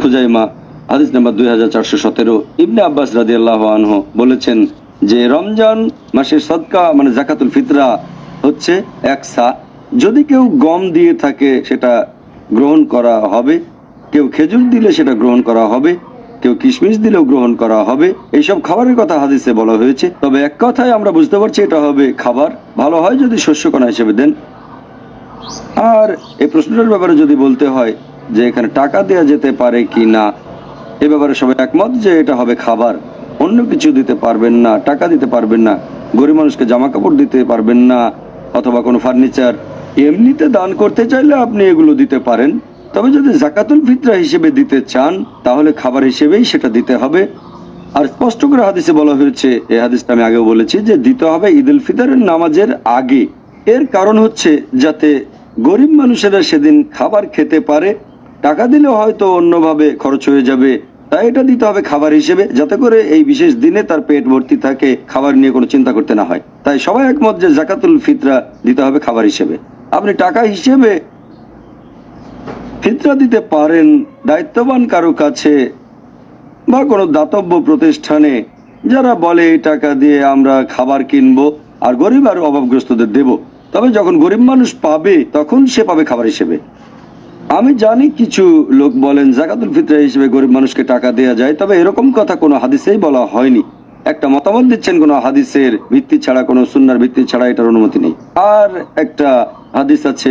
খুজাইমা হাদিস নাম্বার 2417। ইবনে আব্বাস রাদিয়াল্লাহু আনহু বলেছেন যে রমজান মাসের সদকা মানে যাকাতুল ফিতরা হচ্ছে এক সা। যদি কেউ গম দিয়ে থাকে সেটা গ্রহণ করা হবে, কেউ খেজুর দিলে সেটা গ্রহণ করা হবে, কেউ কিশমিশ দিলেও গ্রহণ করা হবে। এইসব খাবারের কথা হাদিসে বলা হয়েছে। তবে এক কথায় আমরা বুঝতে পারছি এটা হবে খাবার। ভালো হয় যদি শস্যকণা হিসেবে দেন। আর এই প্রশ্নটার ব্যাপারে যদি বলতে হয় যে এখানে টাকা দেওয়া যেতে পারে কি না, এ ব্যাপারে সবাই একমত যে এটা হবে খাবার। অন্য কিছু দিতে পারবেন না, টাকা দিতে পারবেন না, গরিব মানুষকে জামা কাপড় দিতে পারবেন না, অথবা কোনো ফার্নিচার। এমনিতে দান করতে চাইলে আপনি এগুলো দিতে পারেন। তবে যদি যাকাতুল ফিতরা হিসেবে দিতে চান তাহলে খাবার হিসেবেই সেটা দিতে হবে। আর স্পষ্ট করে হাদিসে বলা হয়েছে, এই হাদিসটা আমি আগেও বলেছি, যে দিতে হবে ঈদুল ফিতরের নামাজের আগে। এর কারণ হচ্ছে যাতে গরিব মানুষেরা সেদিন খাবার খেতে পারে। টাকা দিলে হয়তো অন্যভাবে খরচ হয়ে যাবে, তাই এটা দিতে হবে খাবার হিসেবে, যাতে করে এই বিশেষ দিনে তার পেট ভর্তি থাকে, খাবার নিয়ে কোনো চিন্তা করতে না হয়। তাই সবাই একমত যে যাকাতুল ফিতরা দিতে হবে খাবার হিসেবে। আপনি টাকা হিসেবে ফিতরা দিতে পারেন দায়িত্ববান কারো কাছে বা কোনো দাতব্য প্রতিষ্ঠানে, যারা বলে এই টাকা দিয়ে আমরা খাবার কিনবো আর গরিব আর অভাবগ্রস্তদের দেব। তবে যখন গরিব মানুষ পাবে তখন সে পাবে খাবার হিসেবে। আমি জানি কিছু লোক বলেন যাকাতুল ফিতরা হিসেবে গরিব মানুষকে টাকা দেওয়া যায়, তবে এরকম কথা কোনো হাদিসেই বলা হয়নি। একটা মতামত দিচ্ছেন কোনো হাদিসের ভিত্তি ছাড়া, কোনো সুন্নাহর ভিত্তি ছাড়া, এটার অনুমতি নেই। আর একটা হাদিস আছে